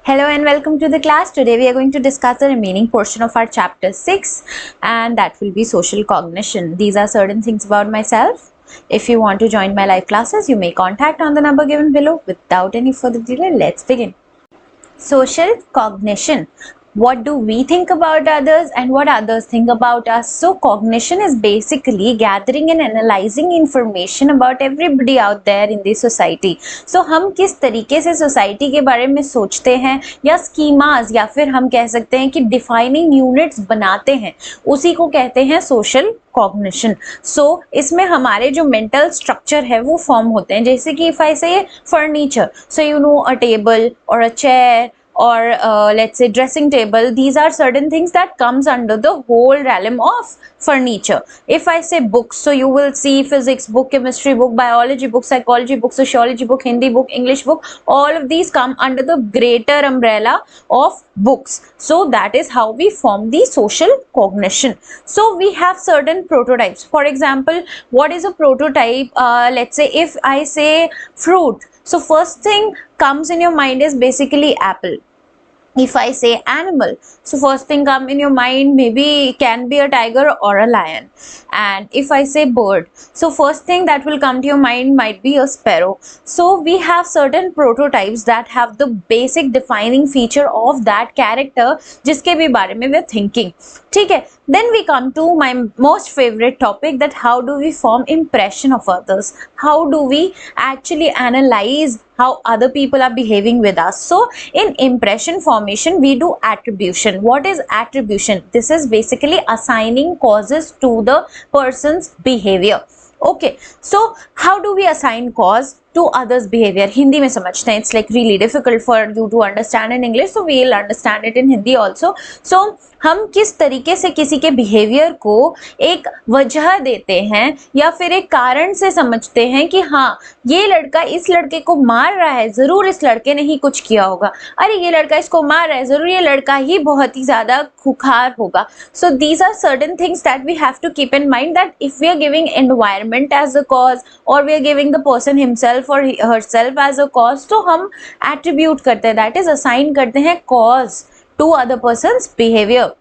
Hello and welcome to the class. Today we are going to discuss the remaining portion of our chapter 6 and that will be social cognition. These are certain things about myself. If you want to join my live classes, you may contact on the number given below. Without any further delay, let's begin. Social cognition. What do we think about others and what others think about us? So cognition is basically gathering and analyzing information about everybody out there in the society. So हम किस तरीके से society के बारे में सोचते हैं या स्कीमास या फिर हम कह सकते हैं कि डिफाइनिंग यूनिट्स बनाते हैं, उसी को कहते हैं सोशल कॉग्निशन. सो इसमें हमारे जो मेंटल स्ट्रक्चर है वो फॉर्म होते हैं. जैसे कि इफ आई से furniture, so you know a table और अ chair or let's say dressing table, these are certain things that comes under the whole realm of furniture. If I say books, so you will see physics book, chemistry book, biology book, psychology book, sociology book, Hindi book, English book, all of these come under the greater umbrella of books. So that is how we form the social cognition. So we have certain prototypes. For example, what is a prototype? Let's say if I say fruit, so first thing comes in your mind is basically apple. If I say animal, so first thing come in your mind maybe can be a tiger or a lion. And if I say bird, so first thing that will come to your mind might be a sparrow. So we have certain prototypes that have the basic defining feature of that character जिसके भी बारे में we're thinking. ठीक है. Then we come to my most favorite topic, that how do we form impression of others? How do we actually analyze how other people are behaving with us? So in impression formation we do attribution. What is attribution? This is basically assigning causes to the person's behavior. Okay, so how do we assign cause to others behavior? Hindi में समझते हैं. It's like really difficult for you to understand in English, so we'll understand it in Hindi also. So हम किस तरीके से किसी के behaviour को एक वजह देते हैं या फिर एक कारण से समझते हैं कि हाँ ये लड़का इस लड़के को मार रहा है, जरूर इस लड़के ने ही कुछ किया होगा. अरे ये लड़का इसको मार रहा है, जरूर ये लड़का ही बहुत ही ज्यादा खुखार होगा. So these are certain things that we have to keep in mind, that if we are giving environment as a cause or we are giving the person himself or herself as a cause, तो हम attribute करते हैं, that is assign करते हैं cause to other person's behavior.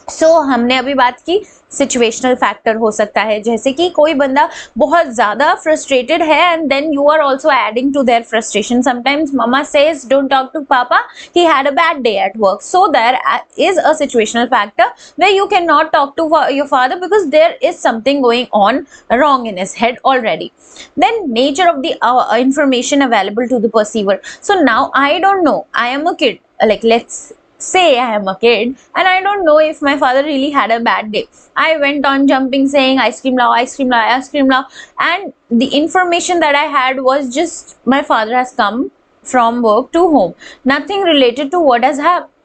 So हमने अभी बात की सिचुएशनल फैक्टर हो सकता है, जैसे कि कोई बंदा बहुत ज़्यादा फ्रस्ट्रेटेड है and then you are also adding to their frustration. Sometimes mama says don't talk to papa, he had a bad day at work. So there is a situational factor where you cannot talk to your father because there is something going on wrong in his head already. Then nature of the information available to the perceiver. So now I don't know, I am a kid, like let's say I am a kid and I don't know if my father really had a bad day. I went on jumping saying ice cream lao, ice cream lao, ice cream lao, and the information that I had was just my father has come from work to home, nothing related to what has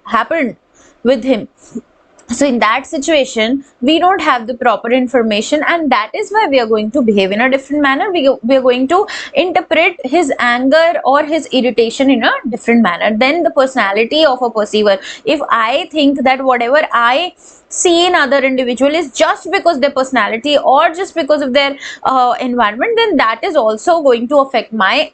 happened with him. So in that situation we don't have the proper information, and that is why we are going to behave in a different manner. We are going to interpret his anger or his irritation in a different manner than the personality of a perceiver. If I think that whatever I see in other individual is just because their personality or just because of their environment, then that is also going to affect my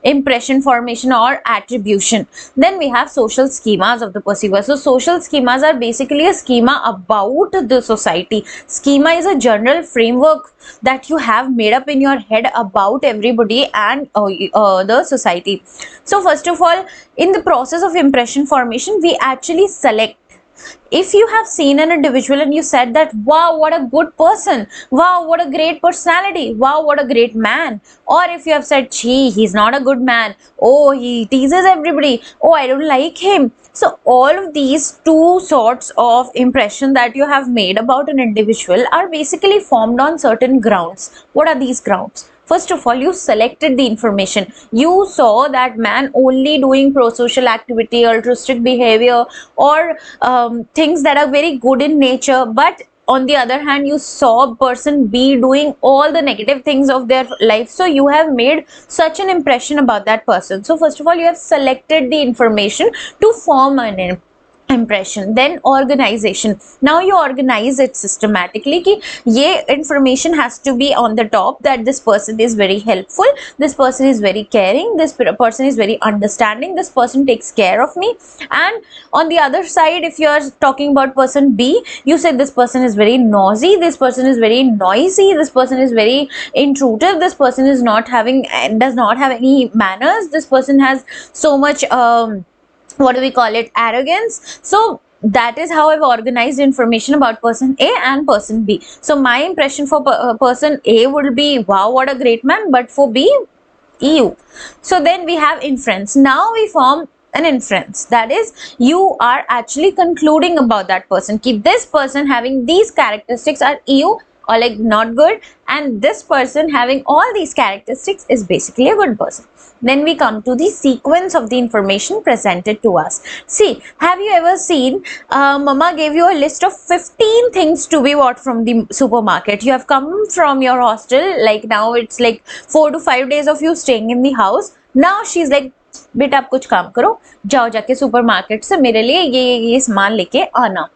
impression formation or attribution. Then we have social schemas of the perceiver. So social schemas are basically a schema about the society. Schema is a general framework that you have made up in your head about everybody and the society. So first of all, in the process of impression formation, we actually select. If you have seen an individual and you said that wow what a good person, wow what a great personality, wow what a great man, or if you have said gee he's not a good man, oh he teases everybody, oh I don't like him. So all of these two sorts of impression that you have made about an individual are basically formed on certain grounds. What are these grounds? First of all, you selected the information. You saw that man only doing pro-social activity, altruistic behavior, or things that are very good in nature, but on the other hand you saw person B doing all the negative things of their life. So you have made such an impression about that person. So first of all, you have selected the information to form an impression. Then organization. Now you organize it systematically कि ये information has to be on the top, that this person is very helpful, this person is very caring, this person is very understanding, this person takes care of me. And on the other side, if you are talking about person B, you say this person is very nosy, this person is very noisy, this person is very intrusive, this person is not having, does not have any manners, this person has so much what do we call it, arrogance. So that is how I've organized information about person A and person B. So my impression for person A would be, wow, what a great man, but for B, ew. So then we have inference. Now we form an inference, that is, you are actually concluding about that person, keep this person having these characteristics are ew or like not good, and this person having all these characteristics is basically a good person. Then we come to the sequence of the information presented to us. See, have you ever seen mama gave you a list of 15 things to be bought from the supermarket. You have come from your hostel, like now it's like 4 to 5 days of you staying in the house. Now she's like, बेटा आप कुछ काम करो, जाओ जाके supermarket से मेरे लिए ये सामान लेके आना.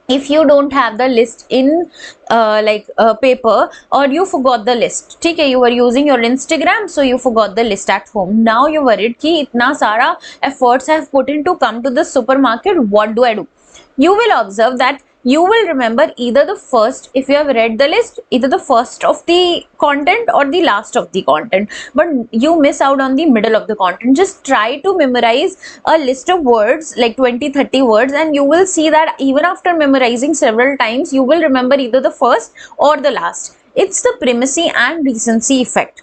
If you don't have the list in paper, or you forgot the list, ठीक है, you were using your Instagram, so you forgot the list at home. Now you're worried कि इतना सारा efforts have put in to come to the supermarket, what do I do? You will observe that you will remember either the first, if you have read the list, either the first of the content or the last of the content, but you miss out on the middle of the content. Just try to memorize a list of words like 20-30 words, and you will see that even after memorizing several times, you will remember either the first or the last. It's the primacy and recency effect.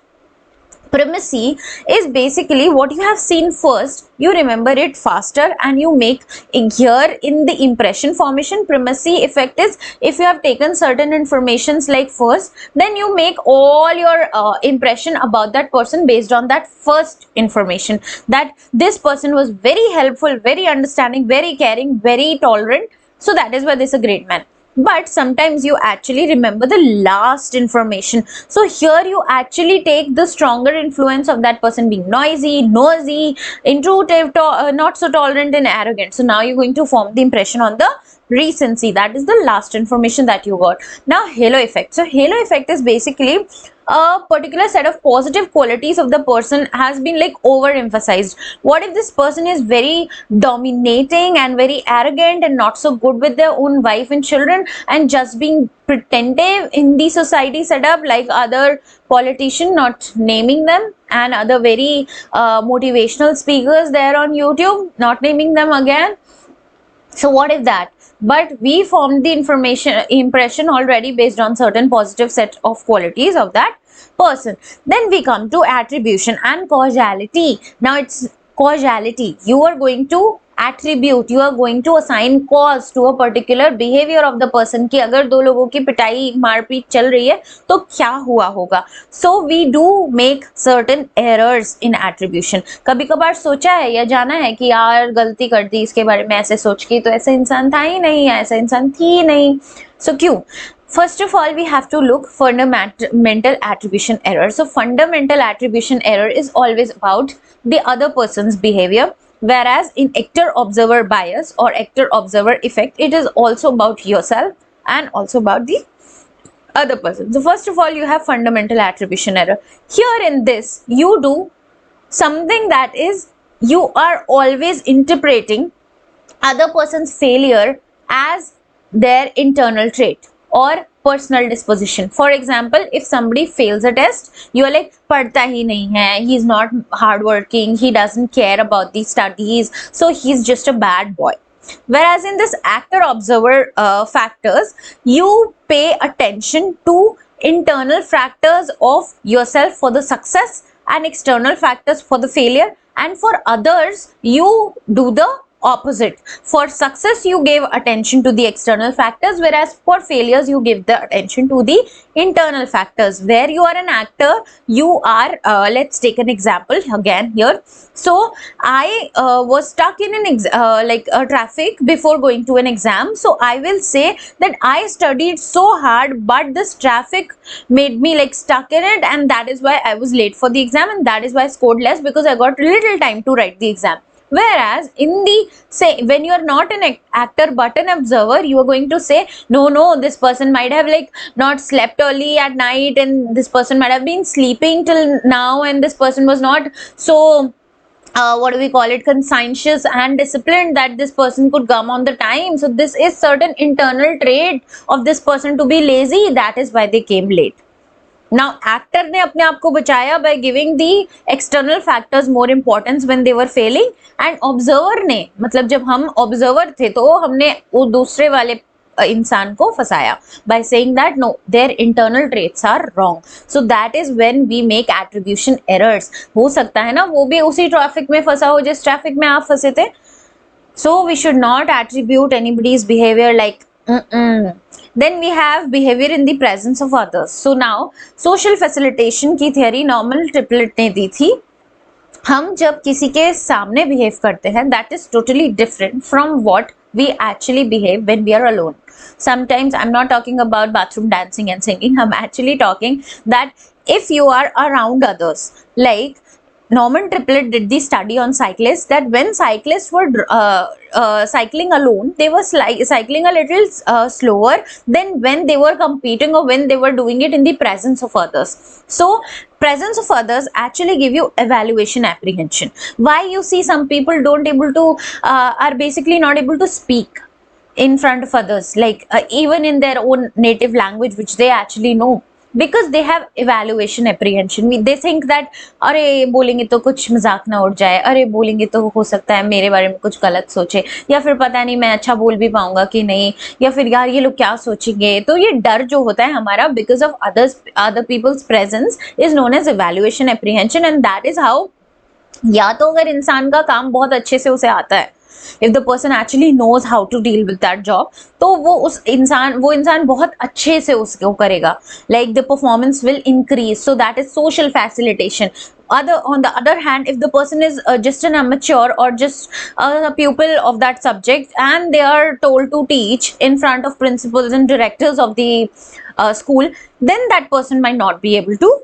Primacy is basically what you have seen first, you remember it faster and you make here in the impression formation. Primacy effect is if you have taken certain informations like first, then you make all your impression about that person based on that first information, that this person was very helpful, very understanding, very caring, very tolerant, so that is why this is a great man. But sometimes you actually remember the last information, so here you actually take the stronger influence of that person being noisy, nosy, intrusive, not so tolerant and arrogant. So now you're going to form the impression on the recency, that is the last information that you got. Now halo effect. So halo effect is basically a particular set of positive qualities of the person has been like overemphasized. What if this person is very dominating and very arrogant and not so good with their own wife and children and just being pretending in the society setup, like other politician, not naming them, and other very motivational speakers there on YouTube, not naming them again. So what if that? But we formed the impression already based on certain positive set of qualities of that person. Then we come to attribution and causality. Now it's causality. You are going to attribute, you are going to assign cause to a particular behavior of the person कि अगर दो लोगों की पिटाई मारपीट चल रही है तो क्या हुआ होगा. So we do make certain errors in attribution. कभी कभार सोचा है या जाना है कि यार गलती कर दी इसके बारे में ऐसे सोच के, तो ऐसा इंसान था ही नहीं, ऐसा इंसान थी ही नहीं. So क्यों? First of all, we have to look fundamental attribution error. So fundamental attribution error is always about the other person's behavior, whereas in actor-observer bias or actor-observer effect, it is also about yourself and also about the other person. So first of all, you have fundamental attribution error. Here in this, you do something that is, you are always interpreting other person's failure as their internal trait or personal disposition. For example, if somebody fails a test, you are like, padhta hi nahi hai, he is not hardworking, he doesn't care about the studies, so he's just a bad boy. Whereas in this actor-observer factors, you pay attention to internal factors of yourself for the success and external factors for the failure, and for others, you do the opposite. For success, you gave attention to the external factors, whereas for failures, you give the attention to the internal factors. Where you are an actor, you are, let's take an example again here. So I was stuck in an traffic before going to an exam. So I will say that I studied so hard, but this traffic made me like stuck in it, and that is why I was late for the exam, and that is why I scored less, because I got little time to write the exam. Whereas in the say when you are not an actor but an observer, you are going to say no, this person might have like not slept early at night, and this person might have been sleeping till now, and this person was not so what do we call it, conscientious and disciplined that this person could come on the time. So this is certain internal trait of this person to be lazy, that is why they came late. Now actor ने अपने आप को बचाया by giving the external factors more importance when they were failing, and observer ने मतलब जब हम observer थे तो हमने वो दूसरे वाले इंसान को फंसाया by saying that no, their internal traits are wrong. So that is when we make attribution errors. हो सकता है ना वो भी उसी ट्रैफिक में फंसा हो जिस ट्रैफिक में आप फंसे थे. So we should not attribute anybody's behavior like Then we have behavior in the presence of others. So now social facilitation की theory normal triplet ने दी थी. हम जब किसी के सामने behave करते हैं, that is totally different from what we actually behave when we are alone. Sometimes I'm not talking about bathroom dancing and singing. I'm actually talking that if you are around others, like Norman Triplett did the study on cyclists, that when cyclists were cycling alone, they were cycling a little slower than when they were competing or when they were doing it in the presence of others. So presence of others actually give you evaluation apprehension. Why you see some people don't able to are basically not able to speak in front of others, like even in their own native language which they actually know, because they have evaluation apprehension. They think that अरे बोलेंगे तो कुछ मजाक ना उड़ जाए, अरे बोलेंगे तो हो सकता है मेरे बारे में कुछ गलत सोचे, या फिर पता नहीं मैं अच्छा बोल भी पाऊंगा कि नहीं, या फिर यार ये लोग क्या सोचेंगे. तो ये डर जो होता है हमारा because of other people's presence is known as evaluation apprehension, and that is how या तो अगर इंसान का काम बहुत अच्छे से उसे आता है, if the person actually knows how to deal with that job, तो वो इंसान बहुत अच्छे से उसको करेगा, like the performance will increase. So that is social facilitation. On the other hand, if the person is just an amateur or just a pupil of that subject and they are told to teach in front of principals and directors of the school, then that person might not be able to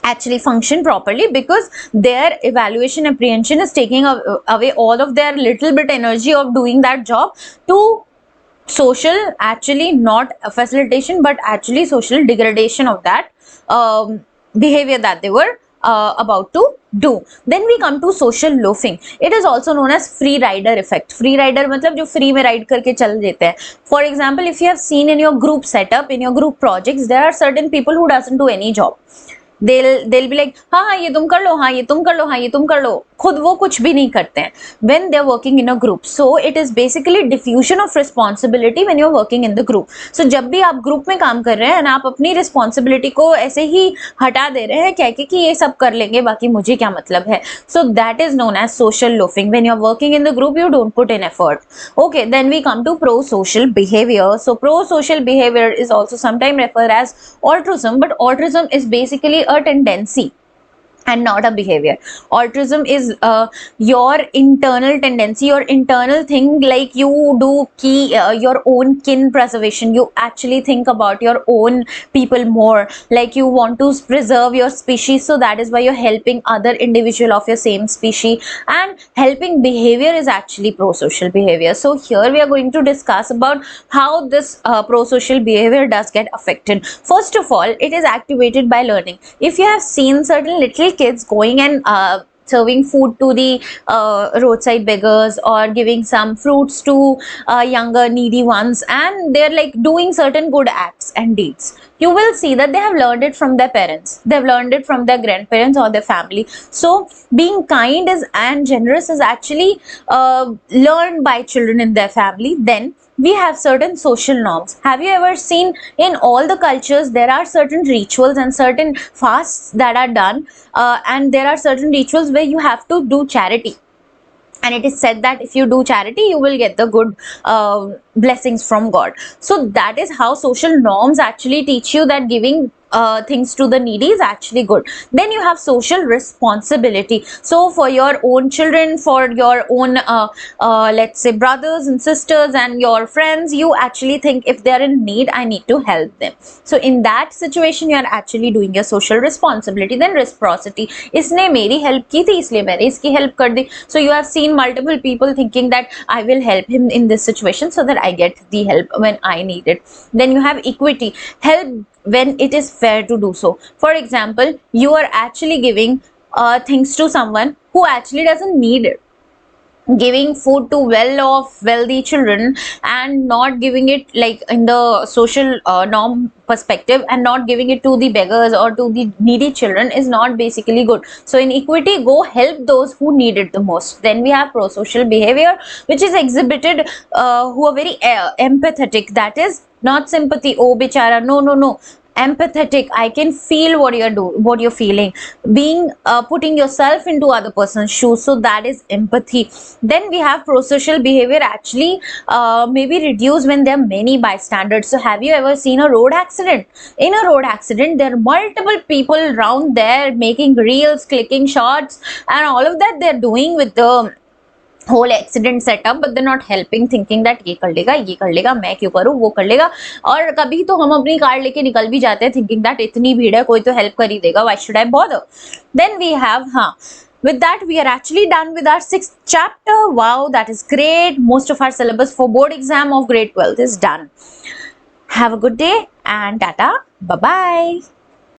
actually function properly, because their evaluation apprehension is taking away all of their little bit energy of doing that job to social, actually not facilitation but actually social degradation of that behavior that they were about to do. Then we come to social loafing. It is also known as free rider effect. Free rider मतलब जो free में ride करके चल देते हैं. For example, if you have seen in your group setup, in your group projects, there are certain people who doesn't do any job. They'll be like हाँ ये तुम कर लो, हाँ ये तुम कर लो, हाँ ये तुम कर लो, खुद वो कुछ भी नहीं करते हैं when they're working in a group. So it is basically diffusion of responsibility when you're working in the group. So जब भी आप ग्रुप में काम कर रहे हैं, आप अपनी रिस्पॉन्सिबिलिटी को ऐसे ही हटा दे रहे हैं कह के कि ये सब कर लेंगे, बाकी मुझे क्या मतलब है. So that is known as social loafing. When you're working in the group, you don't put in effort. Okay, then we come to pro-social behavior. So pro-social behavior is also sometimes referred as altruism, but altruism is basically a tendency and not a behavior. Altruism is your internal tendency, your internal thing, like you do your own kin preservation. You actually think about your own people more, like you want to preserve your species, so that is why you're helping other individual of your same species, and helping behavior is actually pro-social behavior. So here we are going to discuss about how this pro-social behavior does get affected. First of all, it is activated by learning. If you have seen certain little kids going and serving food to the roadside beggars or giving some fruits to younger needy ones, and they're like doing certain good acts and deeds, you will see that they have learned it from their parents, they've learned it from their grandparents or their family. So being kind and generous is actually learned by children in their family. Then we have certain social norms. Have you ever seen in all the cultures there are certain rituals and certain fasts that are done, and there are certain rituals where you have to do charity, and it is said that if you do charity you will get the good blessings from God. So that is how social norms actually teach you that giving things to the needy is actually good. Then you have social responsibility. So for your own children, for your own let's say brothers and sisters and your friends, you actually think if they are in need, I need to help them. So in that situation you are actually doing your social responsibility. Then reciprocity, इसने मेरी help की थी इसलिए मैंने इसकी help कर दी. So you have seen multiple people thinking that I will help him in this situation so that I get the help when I need it. Then you have equity, help when it is fair to do so. For example, you are actually giving things to someone who actually doesn't need it, giving food to well-off wealthy children and not giving it like in the social norm perspective, and not giving it to the beggars or to the needy children is not basically good. So in equity, go help those who need it the most. Then we have pro-social behavior, which is exhibited who are very empathetic. That is not sympathy, oh bichara, no, empathetic, I can feel what you're feeling, being putting yourself into other person's shoes, so that is empathy. Then we have pro-social behavior actually maybe reduced when there are many bystanders. So have you ever seen a road accident? In a road accident, there are multiple people around there making reels, clicking shots, and all of that they're doing with the whole accident setup, but they're not helping, thinking that ये कर लेगा, मैं क्यों करूँ, वो कर लेगा. और कभी तो हम अपनी कार लेके निकल भी जाते हैं thinking that इतनी भीड़ है, कोई तो help कर ही देगा, why should I bother. Then we have with that we are actually done with our 6th chapter. Wow, that is great. Most of our syllabus for board exam of grade 12 is done. Have a good day and tata, bye bye.